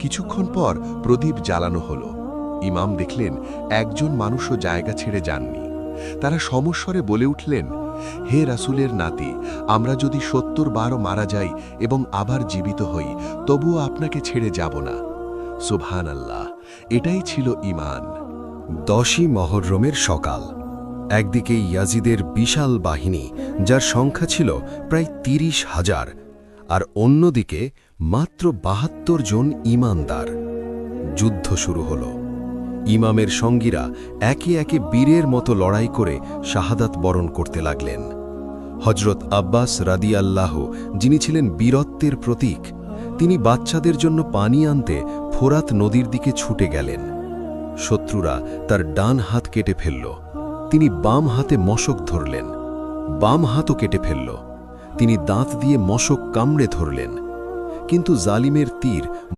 কিছুক্ষণ পর প্রদীপ জ্বালানো হলো। ইমাম দেখলেন একজন মানুষও জায়গা ছেড়ে যাননি। তারা সমস্বরে বলে উঠলেন, হে রাসূলের নাতি, আমরা যদি ৭০ বারও মারা যাই এবং আবার জীবিত হই, তবুও আপনাকে ছেড়ে যাব না। সুবহানাল্লাহ, এটাই ছিল ঈমান। 10ই মহররমের সকাল। একদিকে ইয়াজিদের বিশাল বাহিনী, যার সংখ্যা ছিল প্রায় ৩০,০০০, আর অন্যদিকে মাত্র ৭২ জন ঈমানদার। যুদ্ধ শুরু হল। ইমামের সঙ্গীরা একে একে বীরের মতো লড়াই করে শাহাদাত বরণ করতে লাগলেন। হজরত আব্বাস রাদিয়াল্লাহু, যিনি ছিলেন বীরত্বের প্রতীক, তিনি বাচ্চাদের জন্য পানি আনতে ফোরাত নদীর দিকে ছুটে গেলেন। শত্রুরা তার ডান হাত কেটে ফেলল। তিনি বাম হাতে মশক ধরলেন। বাম হাতও কেটে ফেলল। তিনি দাঁত দিয়ে মশক কামড়ে ধরলেন, কিন্তু জালিমের তীর